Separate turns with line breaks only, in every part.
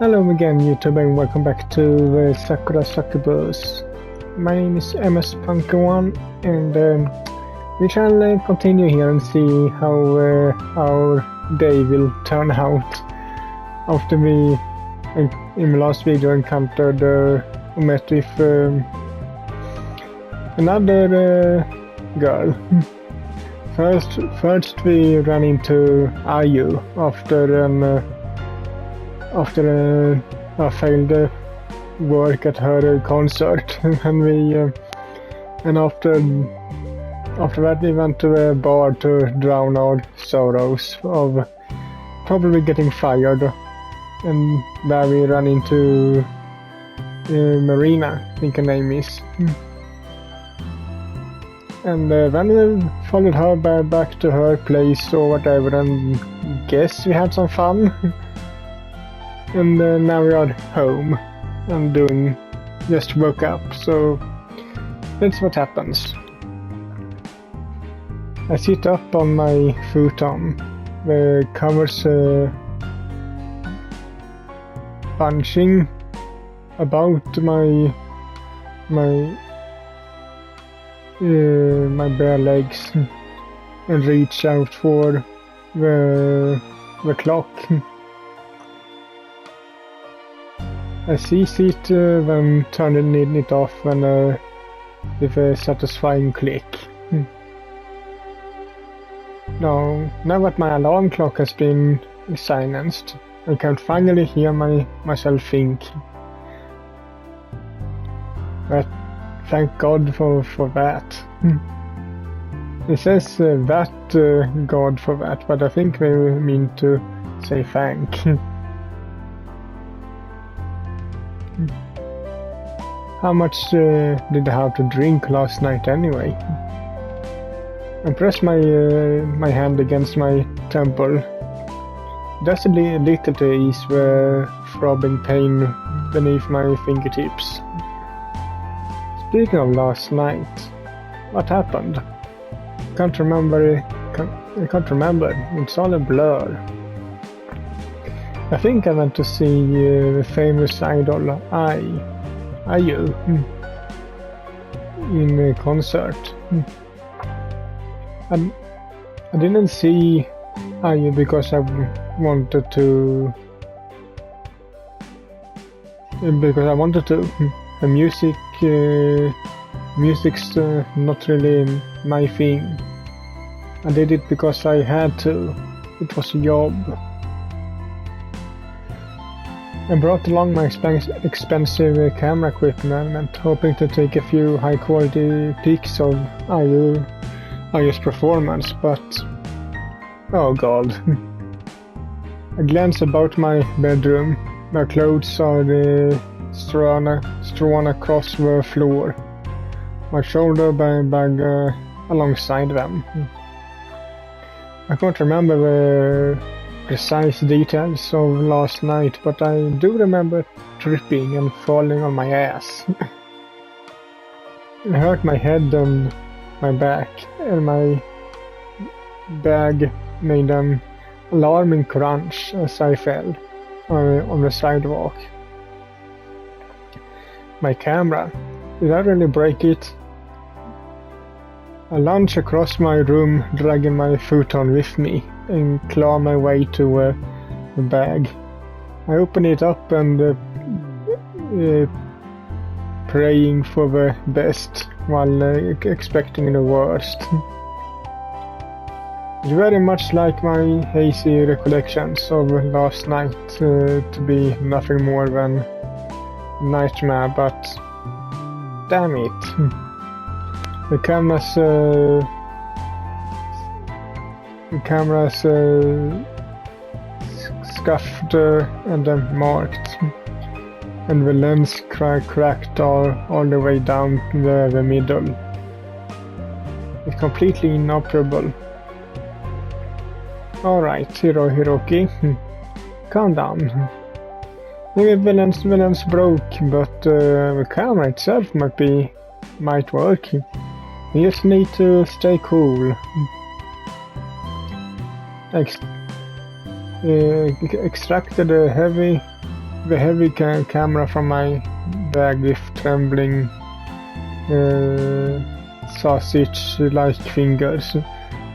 Hello again, YouTube, and welcome back to Sakura Succubus. My name is MS-Punker1, and we shall continue here and see how our day will turn out after we, in the last video, encountered met with another girl. First we ran into Ayu after a failed work at her concert, and after that we went to a bar to drown our sorrows of probably getting fired, and there we ran into Marina, I think her name is. And then we followed her back to her place or whatever, and guess we had some fun. And now we are home and just woke up, so that's what happens. I sit up on my futon, the covers punching about my bare legs and reach out for the clock. I seized it then turned it off with a satisfying click. Now that my alarm clock has been silenced, I can finally hear myself think. But thank God for that. It says that God for that, but I think they mean to say thank. How much did I have to drink last night anyway? I pressed my hand against my temple, just a little to ease the throbbing pain beneath my fingertips. Speaking of last night, what happened? I can't remember. It's all a blur. I think I went to see the famous idol Ayu in a concert. I didn't see Ayu because I wanted to. Her music's not really my thing. I did it because I had to. It was a job. I brought along my expensive camera equipment, hoping to take a few high-quality pics of Ayu's performance, but oh god. I glance about my bedroom. My clothes are strewn across the floor. My shoulder bag alongside them. I can't remember the precise details of last night, but I do remember tripping and falling on my ass. It hurt my head and my back, and my bag made an alarming crunch as I fell on the sidewalk. My camera, did I really break it? I lunge across my room, dragging my futon with me, and claw my way to the bag. I open it up and praying for the best while expecting the worst. It's very much like my hazy recollections of last night to be nothing more than a nightmare, but damn it. The camera's scuffed and marked, and the lens cracked all the way down the middle. It's completely inoperable. Alright, Hiroki, calm down. Maybe the lens broke, but the camera itself might work. You just need to stay cool. Extracted a heavy the heavy camera from my bag with trembling sausage-like fingers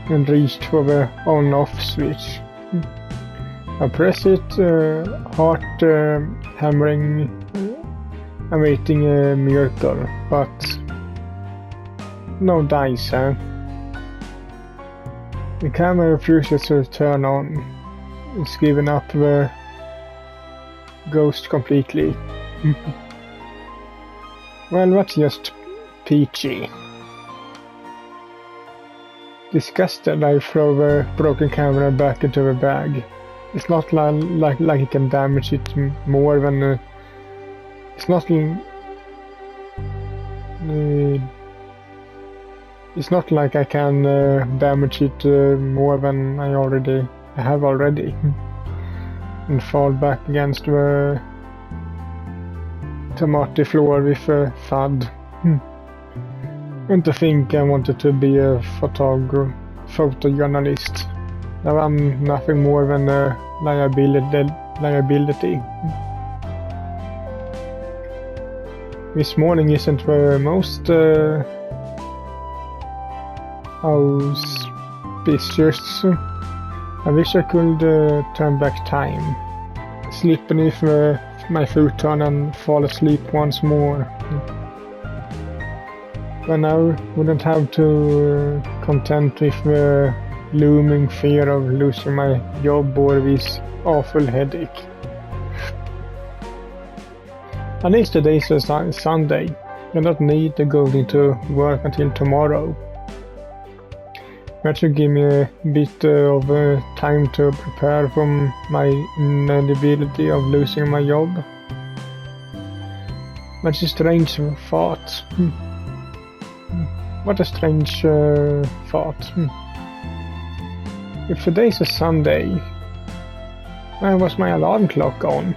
and reached for the on-off switch. I press it, heart hammering, awaiting a miracle, but no dice, huh? The camera refuses to turn on. It's given up the ghost completely. Well, that's just peachy. Disgusted, I throw the broken camera back into the bag. It's not like it can damage it more than... it's not like I can damage it more than I have already. And fall back against the tomato floor with a thud. And to think I wanted to be a photojournalist. Now I'm nothing more than a liability. This morning isn't the most auspicious. I wish I could turn back time, sleep beneath my futon and fall asleep once more. Then I wouldn't have to contend with the looming fear of losing my job or this awful headache. At least today's a Sunday. I don't need to go into work until tomorrow. That should give me a bit of time to prepare for my inevitability of losing my job. That's a strange thought. What a strange thought. If today's a Sunday, why was my alarm clock on?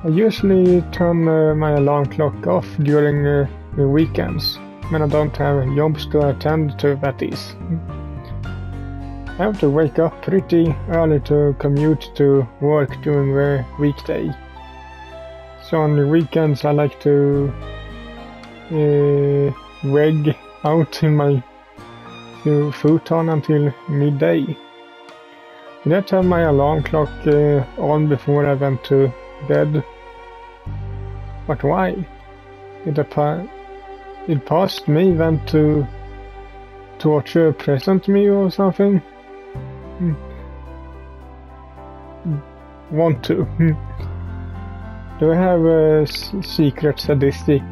I usually turn my alarm clock off during the weekends, when I don't have jobs to attend to, that is. I have to wake up pretty early to commute to work during the weekday. So on the weekends I like to wag out in my futon until midday. I didn't have my alarm clock on before I went to bed. But why? It past me then to torture present me or something? Want to? Do I have a secret sadistic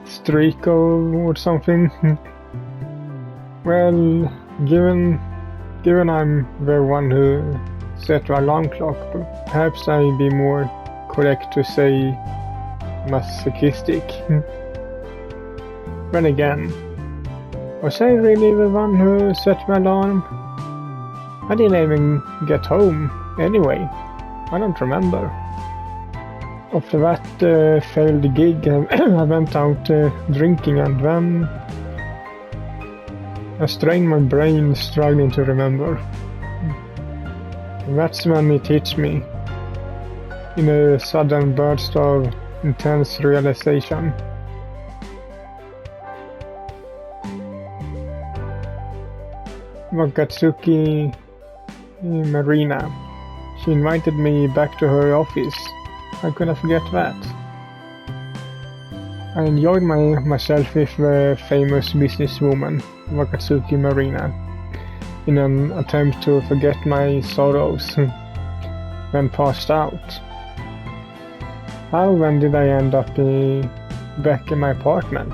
streak or something? Well, given I'm the one who set the alarm clock, perhaps I'd be more correct to say masochistic. Then again, was I really the one who set my alarm? I didn't even get home anyway. I don't remember. After that failed gig, I went out drinking, and then I strained my brain struggling to remember. That's when it hits me, in a sudden burst of intense realization. Wakatsuki Marina. She invited me back to her office. How could I forget that? I enjoyed myself with the famous businesswoman, Wakatsuki Marina, in an attempt to forget my sorrows, then passed out. How then did I end up back in my apartment?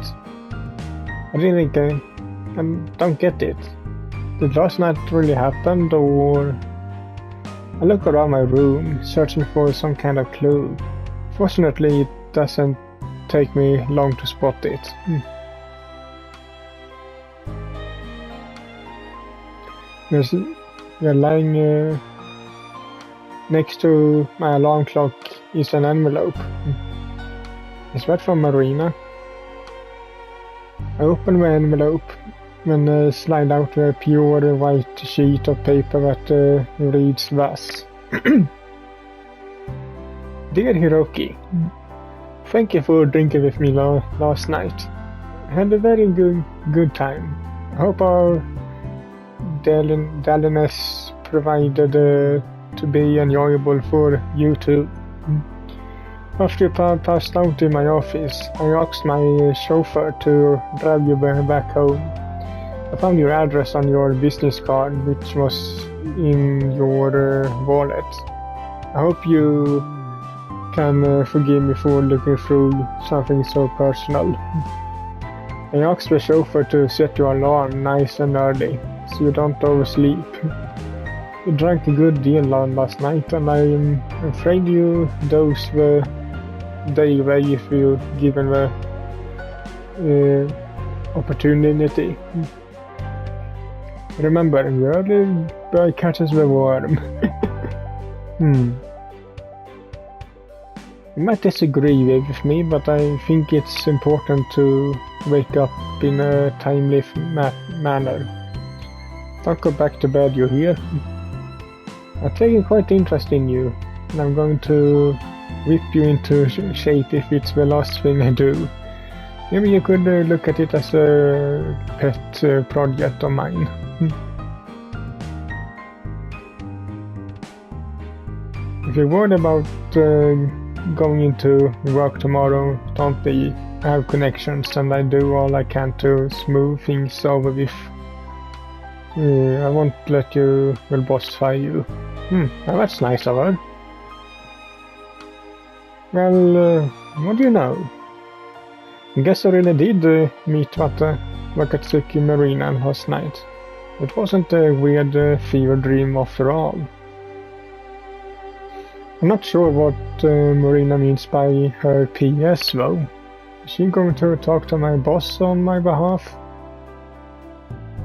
I don't get it. Did last night really happen, or... I look around my room, searching for some kind of clue. Fortunately, it doesn't take me long to spot it. We're lying next to my alarm clock is an envelope. Is that from Marina? I open the envelope and slide out a pure white sheet of paper that reads thus. Dear Hiroki, thank you for drinking with me last night. I had a very good time. I hope our dalliness provided to be enjoyable for you too. After you passed out in my office, I asked my chauffeur to drive you back home. I found your address on your business card, which was in your wallet. I hope you can forgive me for looking through something so personal. I asked the chauffeur to set your alarm nice and early, so you don't oversleep. You drank a good deal last night, and I'm afraid you dozed the day away if you given the opportunity. Remember, the early bird catches the worm. You might disagree with me, but I think it's important to wake up in a timely manner. Don't go back to bed, you hear? I'm taking quite interest in you, and I'm going to whip you into shape if it's the last thing I do. Maybe you could look at it as a pet project of mine. If you're worried about going into work tomorrow, don't be. I have connections and I do all I can to smooth things over with. I won't let your boss fire you. Well, that's nice of her. Well, what do you know? I guess I really did meet Wakatsuki Marina last night. It wasn't a weird fever dream after all. I'm not sure what Marina means by her PS though. Is she going to talk to my boss on my behalf?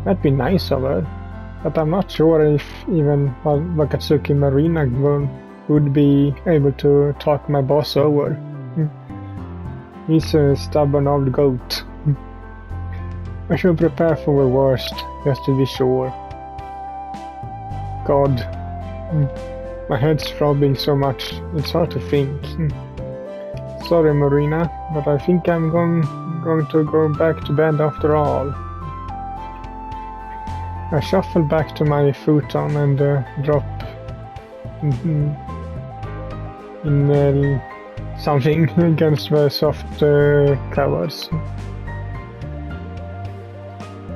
That'd be nice of her, but I'm not sure if even Wakatsuki Marina would be able to talk my boss over. He's a stubborn old goat. I should prepare for the worst, just to be sure. God, my head's throbbing so much, it's hard to think. Sorry, Marina, but I think I'm going to go back to bed after all. I shuffle back to my futon and drop in something against the soft covers.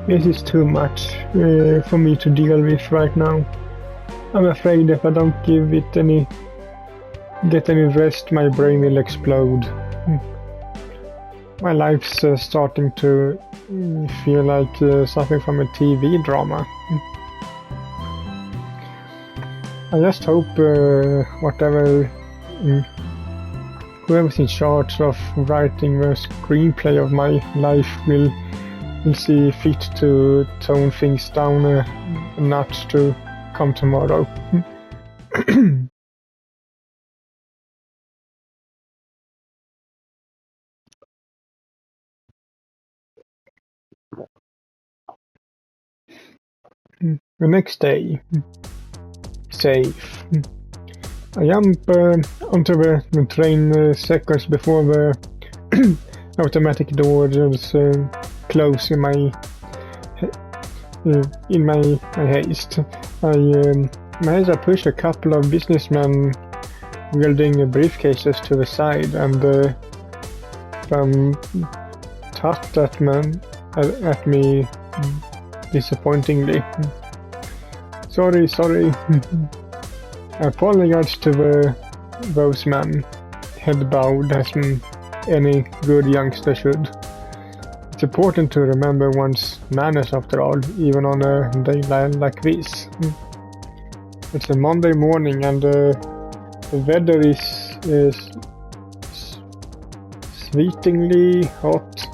This is too much for me to deal with right now. I'm afraid if I don't get any rest, my brain will explode. My life's starting to feel like something from a TV drama. I just hope whoever's in charge of writing the screenplay of my life will see fit to tone things down a notch to come tomorrow. The next day, safe. I jump onto the train seconds before the automatic doors close in my haste. As I push a couple of businessmen wielding briefcases to the side and tut at me disappointingly. Sorry. I apologize to those men, head bowed as any good youngster should. It's important to remember one's manners after all, even on a day like this. It's a Monday morning and the weather is smeltingly hot.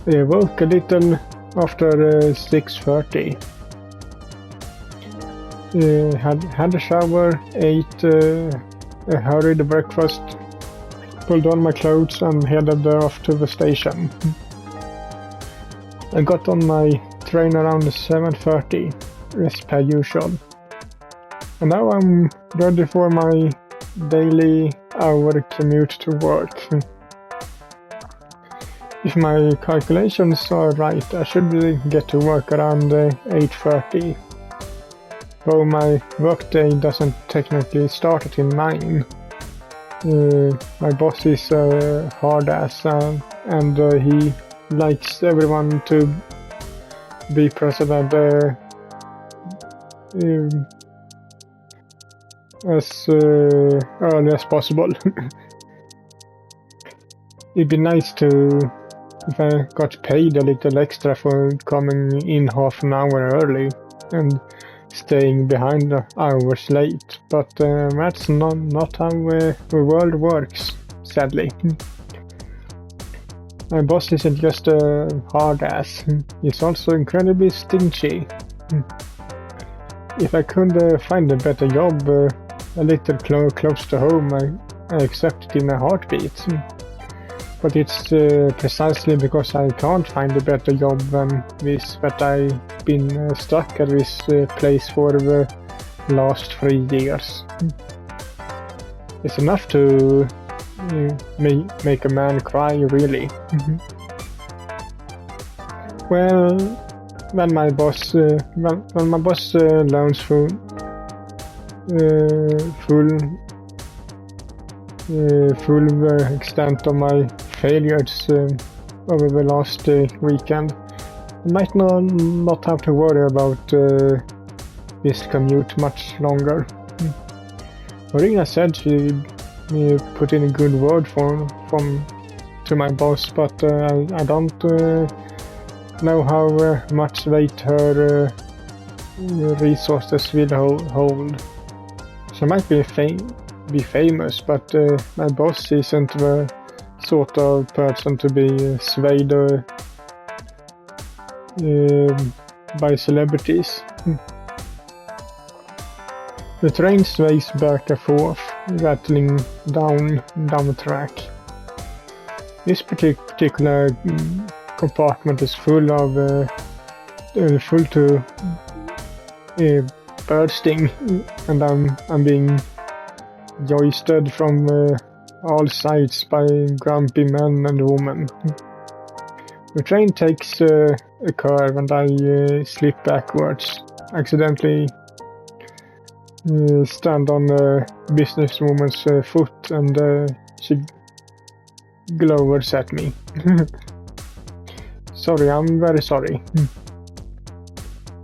I woke a little after 6:30. Had a shower, ate a hurried breakfast, pulled on my clothes and headed off to the station. I got on my train around 7:30, as per usual. And now I'm ready for my daily hour commute to work. If my calculations are right, I should get to work around 8:30. Though my workday doesn't technically start until 9. My boss is a hard ass and he likes everyone to be present as early as possible. It'd be nice if I got paid a little extra for coming in half an hour early and staying behind hours late, but that's not how the world works, sadly. My boss isn't just a hard ass, he's also incredibly stingy. If I could find a better job a little close to home, I accept it in a heartbeat. But it's precisely because I can't find a better job than this that I've been stuck at this place for the last 3 years. It's enough to make a man cry, really. Well, when my boss learns full extent of my failures over the last weekend, I might not have to worry about this commute much longer. Marina said she put in a good word to my boss, but I don't know how much weight her resources will hold. She might be famous, but my boss isn't the sort of person to be swayed by celebrities. The train sways back and forth, rattling down the track. This particular compartment is full to bursting, and I'm being joisted from all sides by grumpy men and women. The train takes a curve and I slip backwards, accidentally stand on a businesswoman's foot, and she glowers at me. Sorry, I'm very sorry.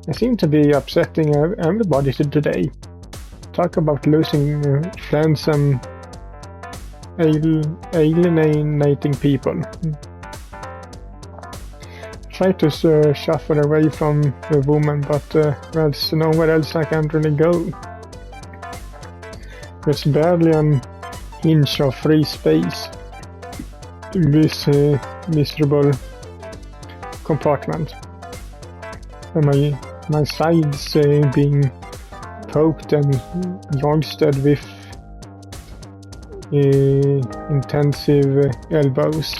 I seem to be upsetting everybody today. Talk about losing friends and alienating people. Try to shuffle away from the woman, but there's nowhere else I can really go. There's barely an inch of free space in this miserable compartment. And my sides being poked and joisted with intensive elbows.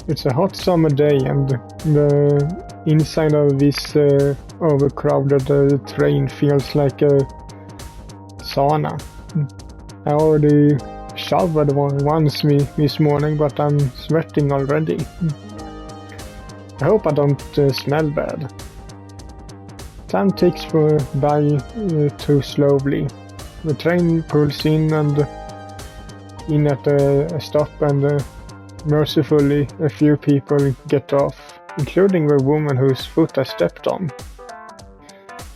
It's a hot summer day, and the inside of this overcrowded train feels like a sauna. I already showered once this morning, but I'm sweating already. I hope I don't smell bad. Time ticks by too slowly. The train pulls in at a stop, and mercifully a few people get off, including the woman whose foot I stepped on.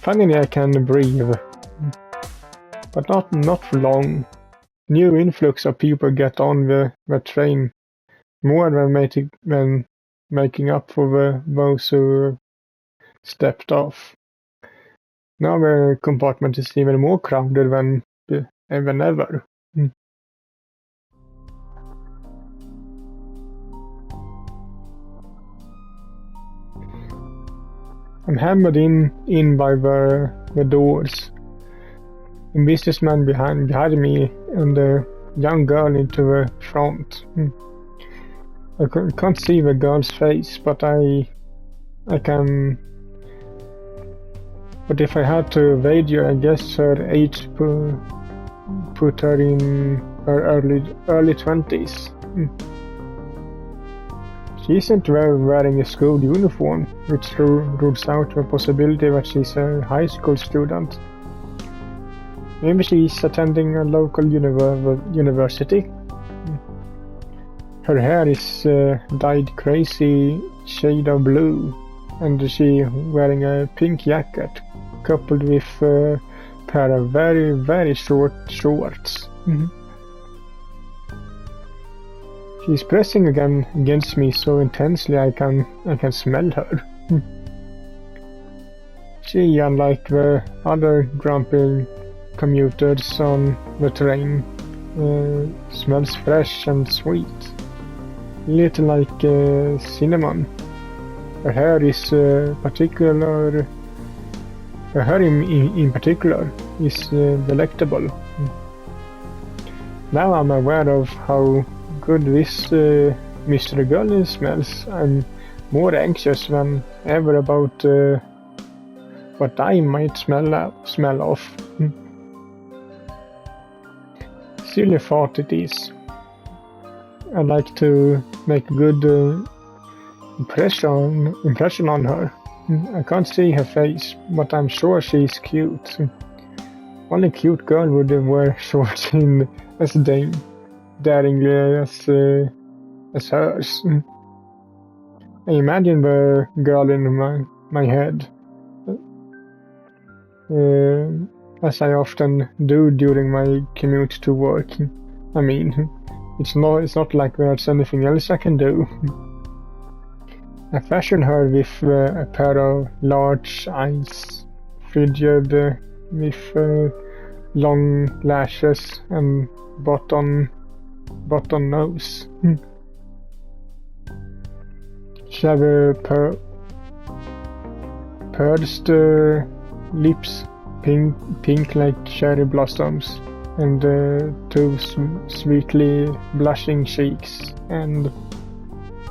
Finally I can breathe. But not for long. New influx of people get on the train, more than making up for those who stepped off. Now the compartment is even more crowded than ever. I'm hammered in by the doors. A businessman behind me and a young girl into the front. I can't see the girl's face, but I I can... But if I had to wager, I guess her age put her in her early 20s. She isn't wearing a school uniform, which rules out the possibility that she's a high school student. Maybe she's attending a local university. Her hair is dyed crazy shade of blue, and she wearing a pink jacket, coupled with a pair of very, very short shorts. She's pressing against me so intensely I can smell her. She, unlike the other grumpy commuters on the train, smells fresh and sweet, little like cinnamon. Her hair is particular. Her hair in particular is delectable. Now I'm aware of how good this mystery girl smells. I'm more anxious than ever about what I might smell of. Silly thought it is. I like to make good impression on her. I can't see her face, but I'm sure she's cute. Only cute girl would wear shorts in as daringly as hers. I imagine the girl in my head, as I often do during my commute to work. I mean, it's not like there's anything else I can do. I fashioned her with a pair of large eyes, figured with long lashes and button nose. She have pursed lips, pink like cherry blossoms, and two sweetly blushing cheeks, and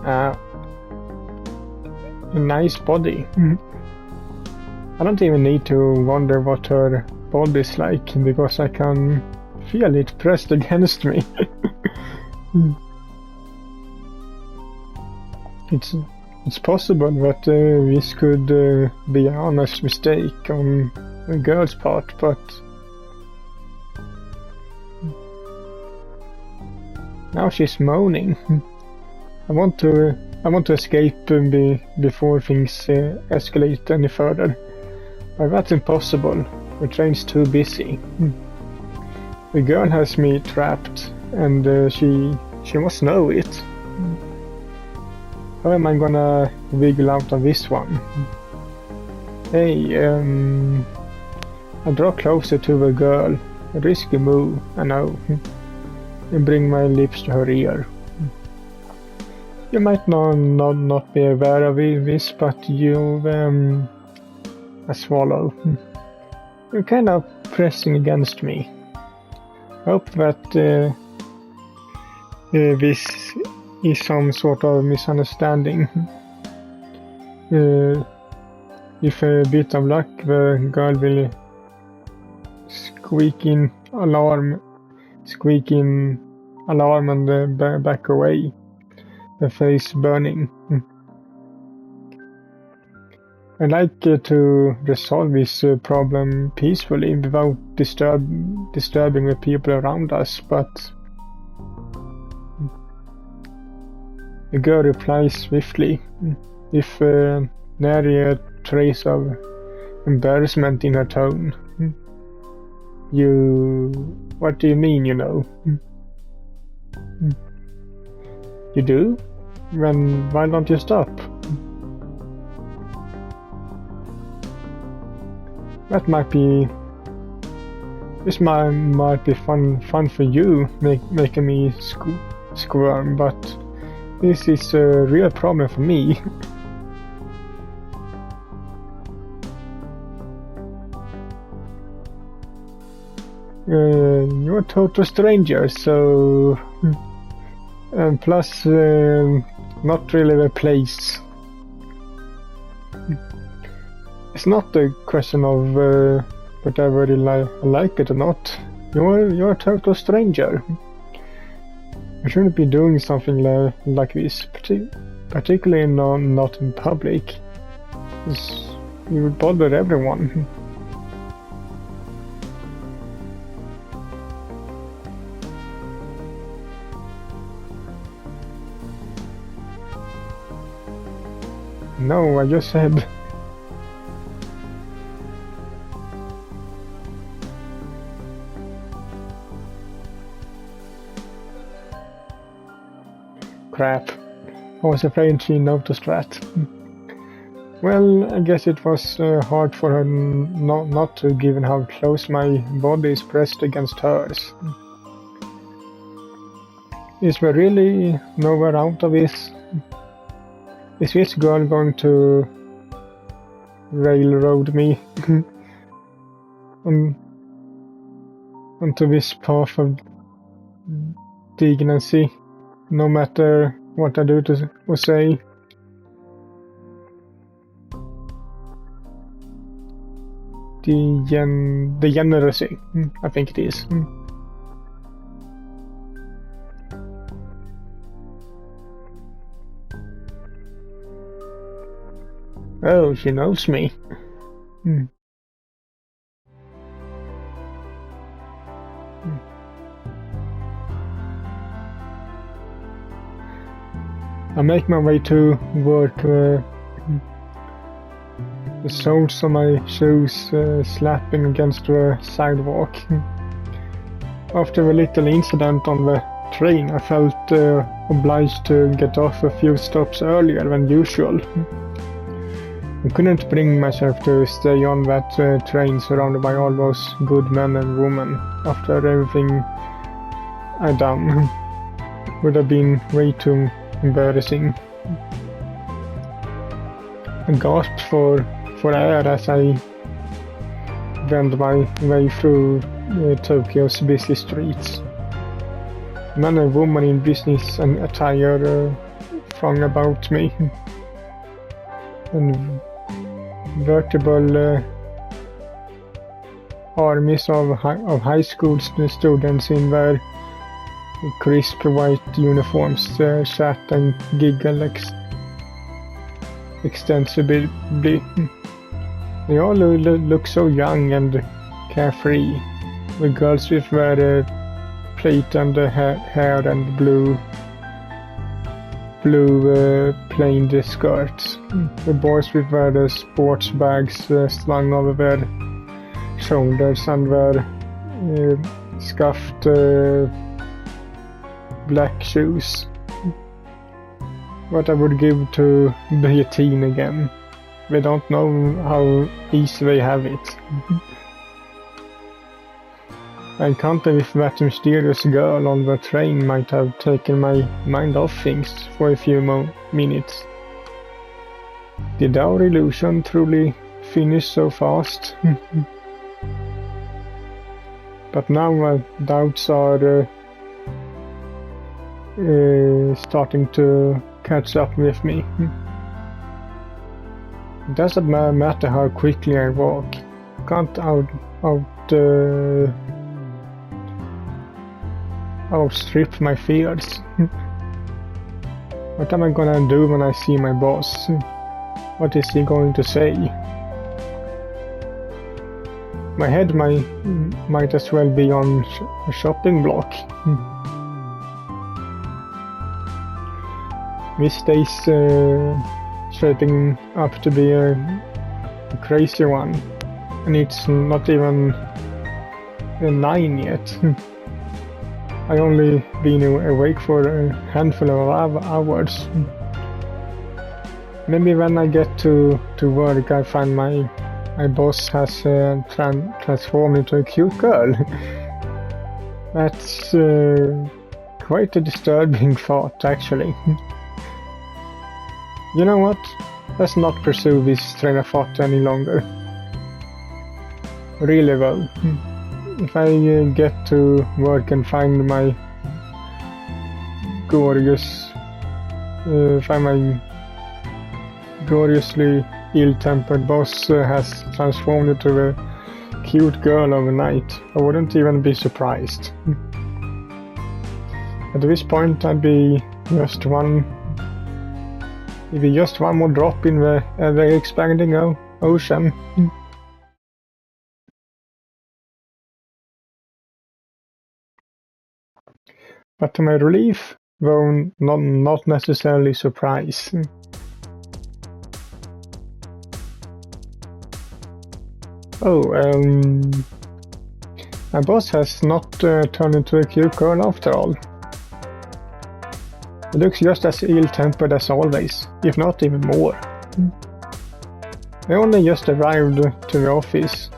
a nice body. I don't even need to wonder what her body's like, because I can feel it pressed against me. It's possible that this could be an honest mistake on a girl's part, but now she's moaning. I want to escape before things escalate any further, but that's impossible. The train's too busy. The girl has me trapped, and she must know it. How am I gonna wiggle out of this one? Hey, I draw closer to the girl. A risky move, I know. And bring my lips to her ear. You might not be aware of this, but I swallow. You're kind of pressing against me. Hope that this is some sort of misunderstanding. If a bit of luck, the girl will squeak in alarm and back away, the face burning. I like to resolve this problem peacefully without disturbing the people around us, but the girl replies swiftly, with nary a trace of embarrassment in her tone. What do you mean, you know? You do? Then why don't you stop? This might be fun for you, making me squirm, but this is a real problem for me. You're a total stranger, so... And plus, not really the place. It's not a question of whether you like it or not. You're a total stranger. You shouldn't be doing something like this, particularly not in public. You would bother everyone. No, I just said... Crap. I was afraid she noticed that. Well, I guess it was hard for her not to, given how close my body is pressed against hers. Is there really nowhere out of this? Is this girl going to railroad me onto this path of dignity, no matter what I do or say? Degeneracy, I think it is. Oh, she knows me. I make my way to work, the soles of my shoes slapping against the sidewalk. After a little incident on the train, I felt obliged to get off a few stops earlier than usual. I couldn't bring myself to stay on that train surrounded by all those good men and women after everything I'd done. Would have been way too embarrassing. I gasped for air as I went my way through Tokyo's busy streets. Men and women in business and attire throng about me. And veritable armies of high school students in their crisp white uniforms chat and giggle extensively. They all look so young and carefree. The girls with their plaited hair and blue plain skirts. The boys with their sports bags slung over their shoulders and their scuffed black shoes. What I would give to be a teen again. They don't know how easy they have it. I counted if that mysterious girl on the train might have taken my mind off things for a few more minutes. Did our illusion truly finish so fast? But now my doubts are starting to catch up with me. It doesn't matter how quickly I walk. Can't outstrip my fears. What am I gonna do when I see my boss? What is he going to say? My head might as well be on a shopping block. This day's shaping up to be a crazy one, and it's not even 9 yet. I only been awake for a handful of hours. Maybe when I get to work I find my boss has transformed into a cute girl. That's quite a disturbing thought, actually. You know what? Let's not pursue this train of thought any longer. Really though, if I get to work and find my gloriously ill-tempered boss has transformed into a cute girl overnight, I wouldn't even be surprised. At this point, I'd be just one more drop in the ever-expanding ocean. But to my relief, though not necessarily surprise. My boss has not turned into a cute girl after all. He looks just as ill-tempered as always, if not even more. I only just arrived to the office.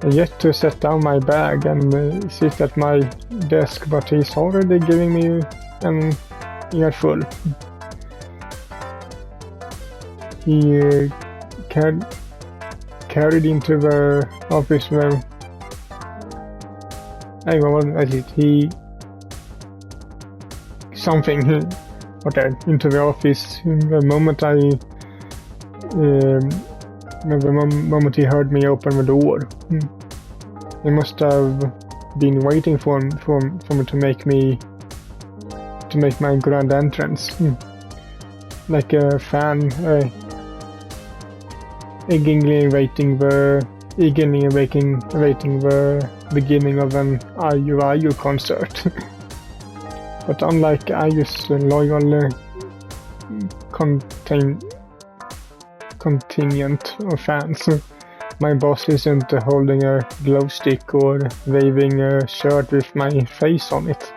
I yet to set down my bag and sit at my desk, but he's already giving me an earful. He carried into the office where into the office the moment he heard me open the door. He must have been waiting for me to make my grand entrance, like a fan, eagerly awaiting the beginning of an IU concert. But unlike IU's loyal contingent of fans, my boss isn't holding a glow stick or waving a shirt with my face on it.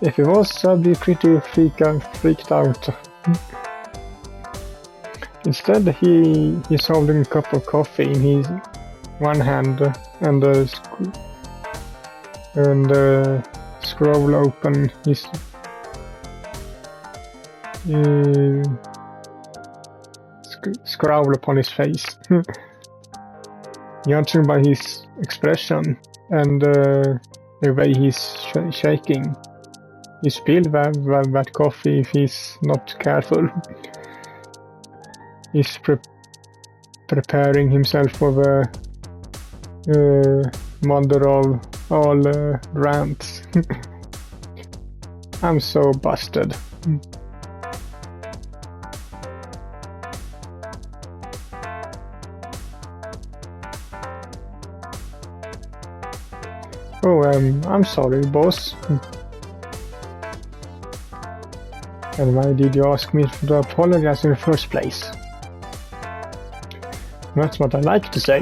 If he was, I'd be pretty freaked out. Instead, he's holding a cup of coffee in his one hand and scroll open his scowl upon his face. Judging by his expression and the way he's shaking, he spilled that coffee if he's not careful. He's preparing himself for the mother of all rants. I'm so busted. I'm sorry, boss. And why did you ask me to apologize in the first place? That's what I like to say.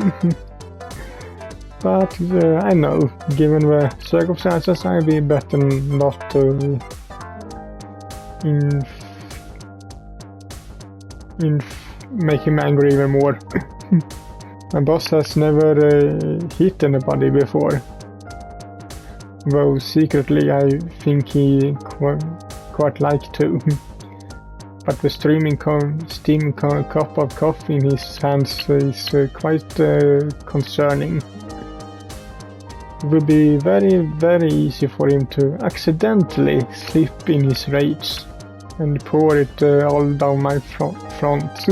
But I know, given the circumstances, I'd be better not to make him angry even more. My boss has never hit anybody before, though secretly I think he quite like to. But the steaming cup of coffee in his hands is quite concerning. It would be very, very easy for him to accidentally slip in his rage and pour it all down my front.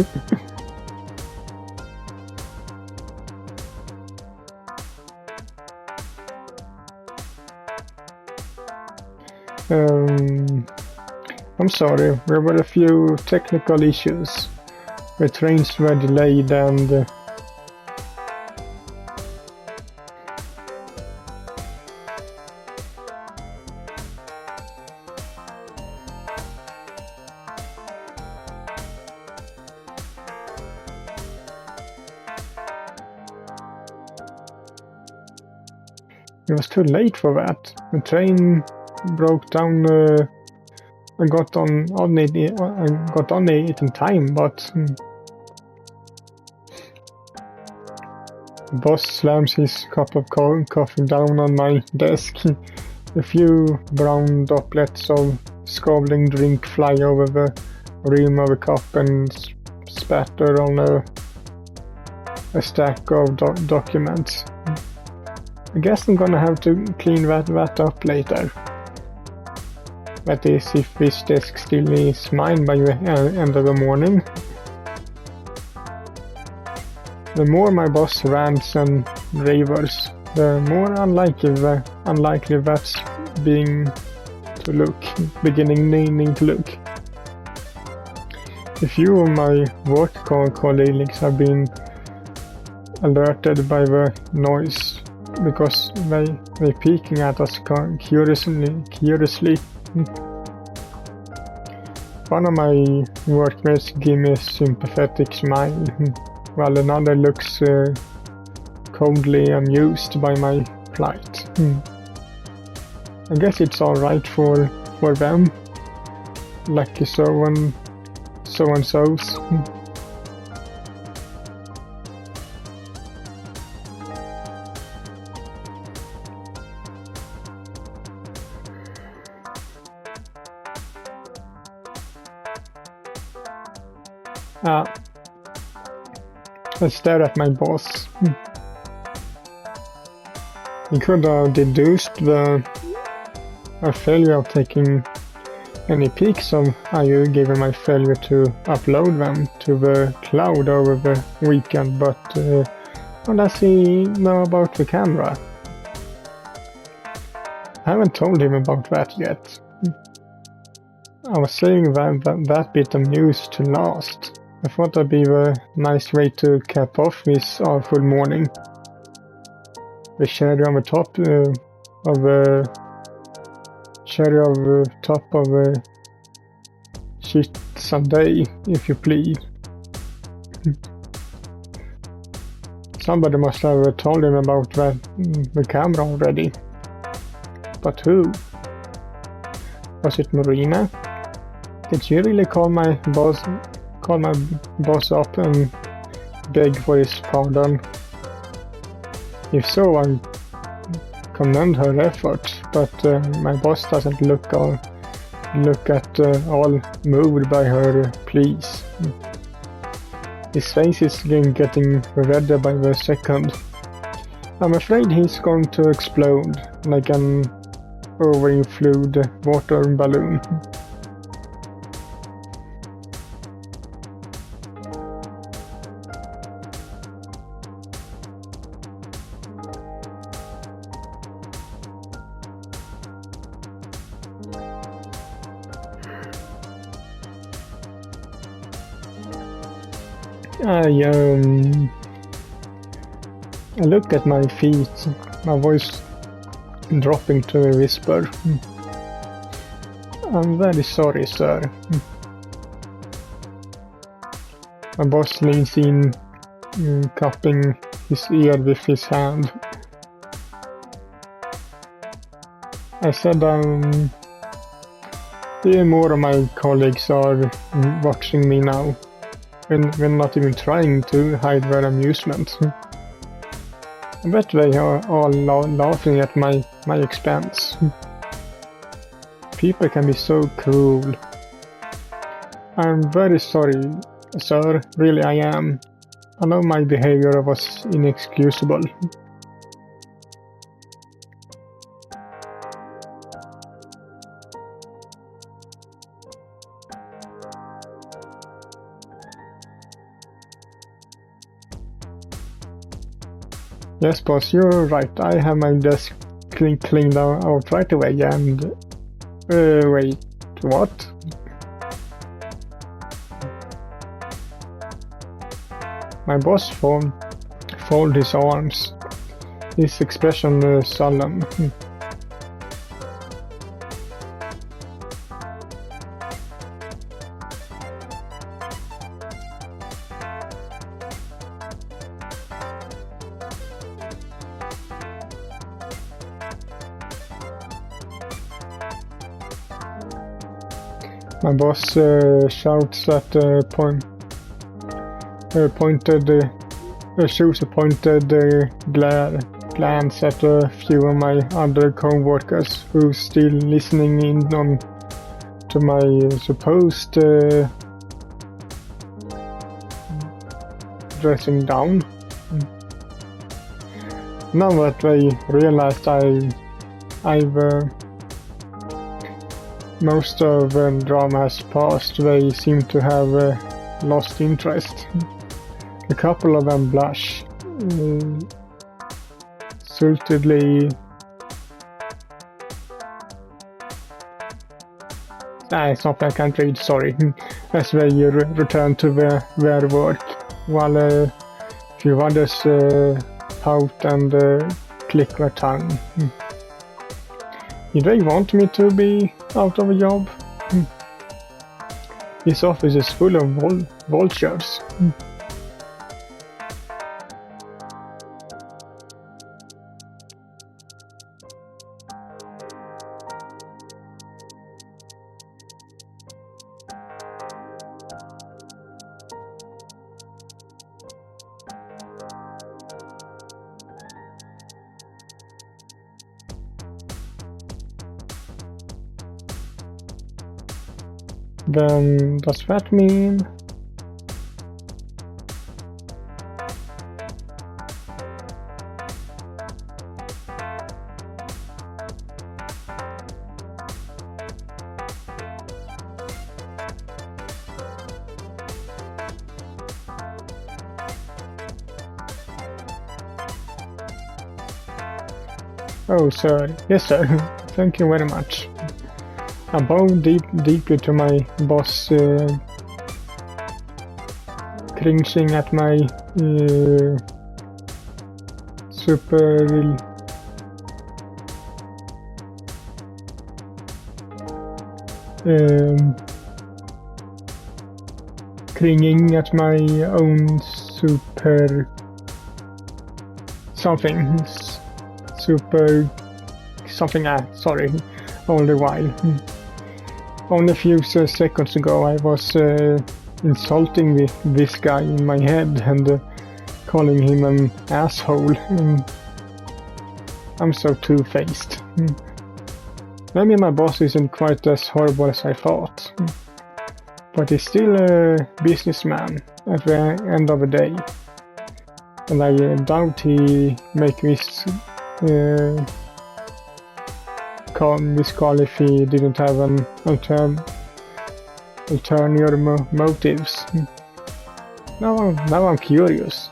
I'm sorry, there were a few technical issues. The trains were delayed and it was too late for that. The train broke down. I got on it in time, but the boss slams his cup of coffee down on my desk. A few brown droplets of scalding drink fly over the rim of the cup and spatter on a stack of documents. I guess I'm gonna have to clean that up later. That is, if this desk still is mine by the end of the morning. The more my boss rants and ravers, the more unlikely that's beginning to look. A few of my work colleagues have been alerted by the noise because they're peeking at us curiously. One of my workmates gives me a sympathetic smile, while another looks coldly amused by my plight. I guess it's alright for them. Lucky so-and-sos. I stare at my boss. He could have deduced a failure of taking any pics of IU given my failure to upload them to the cloud over the weekend, but what does he know about the camera? I haven't told him about that yet. I was saving that bit of news to last. I thought that'd be a nice way to cap off this awful morning. The cherry on the top of a shit Sunday, if you please. Somebody must have told him about the camera already. But who? Was it Marina? Did she really call my boss up and beg for his pardon? If so, I commend her efforts, but my boss doesn't look all moved by her pleas. His face is getting redder by the second. I'm afraid he's going to explode like an overinflated water balloon. I look at my feet, my voice dropping to a whisper. I'm very sorry, sir. My boss leans in, cupping his ear with his hand. I said, even more of my colleagues are watching me now. We're not even trying to hide their amusement. I bet they are all laughing at my expense. People can be so cruel. I'm very sorry, sir. Really, I am. I know my behavior was inexcusable. Yes, boss, you're right. I have my desk cleaned out right away and... wait, what? My boss folded his arms, his expression solemn. My boss shouts at shoots a pointed glance at a few of my other co-workers who still listening in to my supposed dressing down. Now that they realized I've most of the drama has passed, they seem to have lost interest. A couple of them blush. Sultedly. It's not I can't read, sorry. As they return to their work, while a few others pout and click their tongue. Do they want me to be out of a job? This office is full of vultures. Then does that mean oh, sir. Yes, sir. Thank you very much. I bow deeply to my boss, cringing at my super cringing at my own super something sorry, all the while. Only a few seconds ago I was insulting this guy in my head and calling him an asshole. I'm so two-faced. Maybe my boss isn't quite as horrible as I thought, but he's still a businessman at the end of the day, and I doubt he make this call if he didn't have an ulterior motives. Now I'm curious.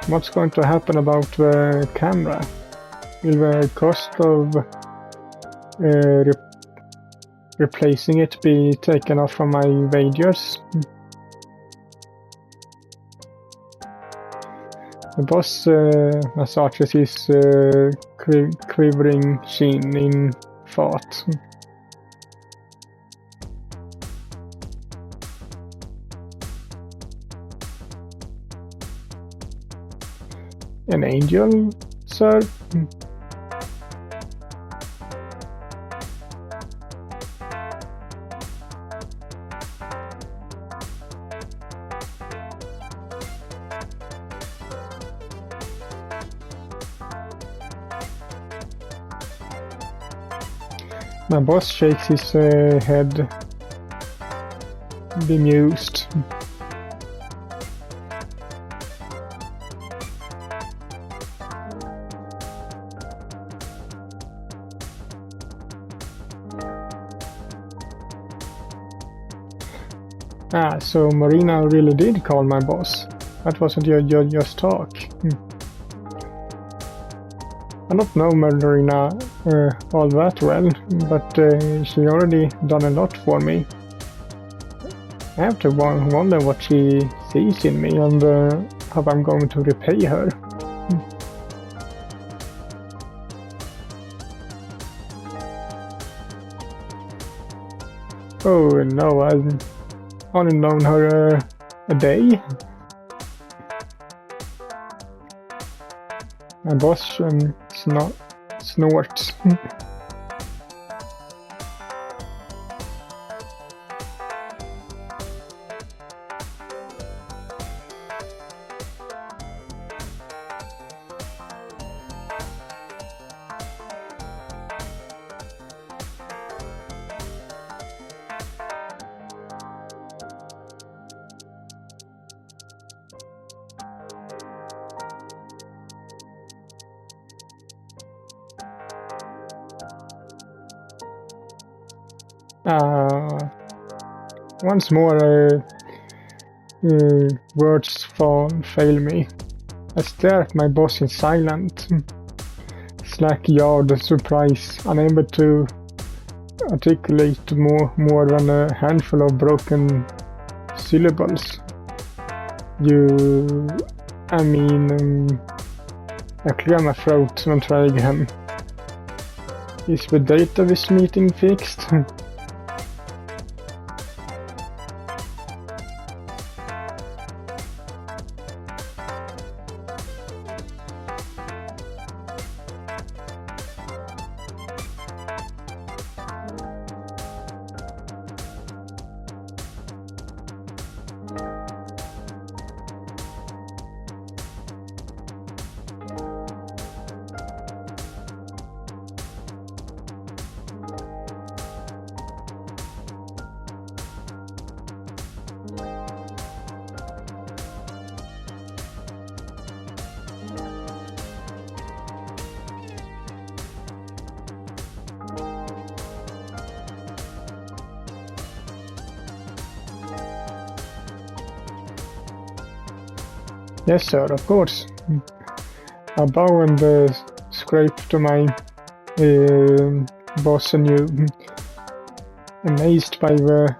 What's going to happen about the camera? Will the cost of replacing it be taken off from my wages? The boss massages his quivering chin in thought. An angel, sir? My boss shakes his head, bemused. So Marina really did call my boss. That wasn't just talk. I don't know Marina all that well, but she already done a lot for me. I have to wonder what she sees in me and how I'm going to repay her. Oh no, I've only known her a day. My boss snorts. Once more, words fail me. I stare at my boss in silent, slack-jawed surprise, unable to articulate more than a handful of broken syllables. I clear my throat and try again. Is the date of this meeting fixed? Yes, sir, of course. I bow and scrape to my boss anew, amazed by the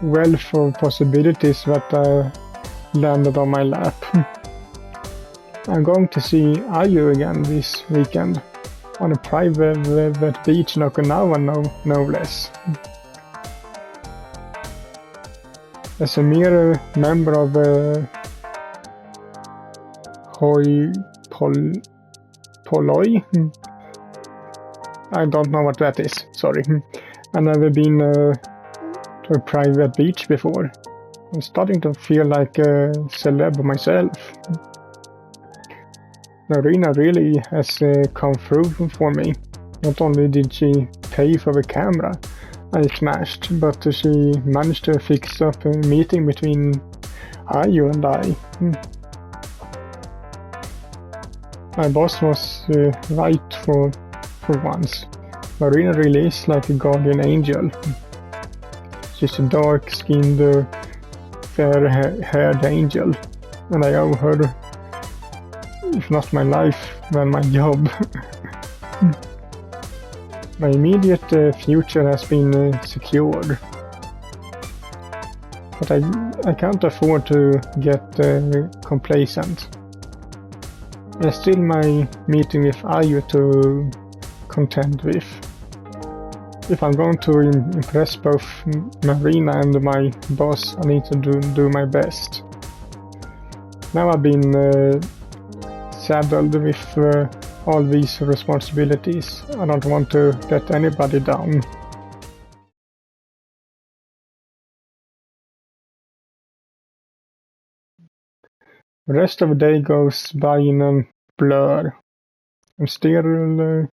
wealth of possibilities that landed on my lap. I'm going to see Ayu again this weekend, on a private beach in Okinawa, no less. As a mere member of Poloi? I don't know what that is, sorry. I've never been to a private beach before. I'm starting to feel like a celeb myself. Marina really has come through for me. Not only did she pay for the camera I smashed, but she managed to fix up a meeting between Ayu and I. My boss was right for once. Marina really is like a guardian angel. She's a dark-skinned, fair-haired angel, and I owe her, if not my life, then my job. My immediate future has been secured, but I can't afford to get complacent. There's still my meeting with Ayu to contend with. If I'm going to impress both Marina and my boss, I need to do my best. Now I've been saddled with all these responsibilities. I don't want to let anybody down. The rest of the day goes by in a blur. I'm still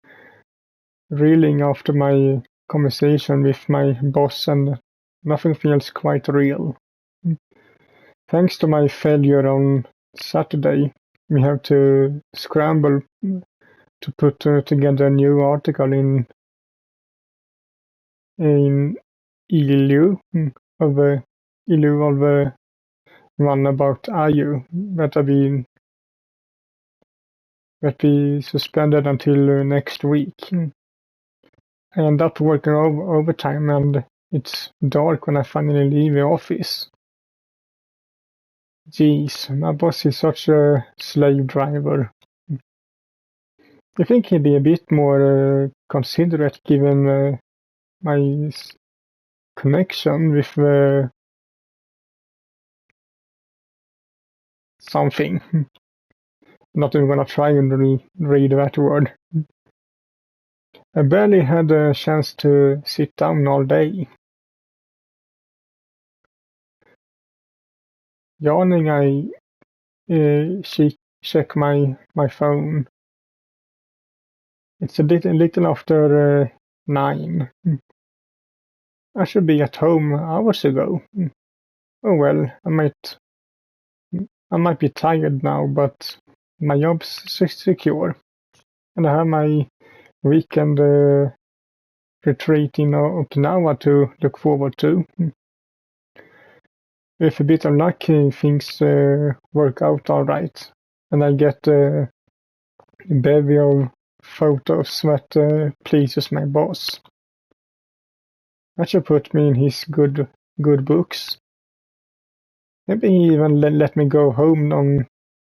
reeling after my conversation with my boss, and nothing feels quite real. Thanks to my failure on Saturday, we have to scramble to put together a new article in Ilu of the one about Ayu that we suspended until next week. I end up working overtime, and it's dark when I finally leave the office. Jeez, my boss is such a slave driver. I think he'd be a bit more considerate given my connection with something. Not even gonna try and read that word. I barely had a chance to sit down all day. Yawning, I check my phone. It's a little after 9. I should be at home hours ago. Oh well, I might be tired now, but my job's secure, and I have my weekend retreat in Okinawa to look forward to. with a bit of luck, things work out alright. And I get a bevy of photos that pleases my boss. That should put me in his good books. Maybe he even let me go home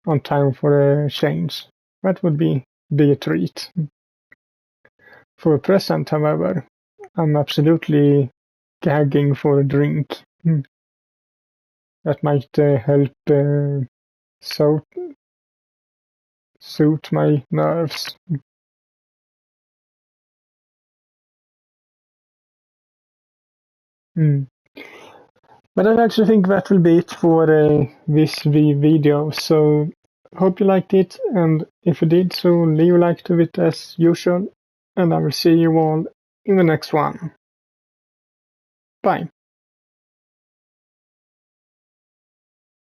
on time for a change. That would be a treat. For a present, however, I'm absolutely gagging for a drink. That might help soothe my nerves. But I actually think that will be it for this video. So hope you liked it, and if you did, so leave a like to it as usual, and I will see you all in the next one. Bye.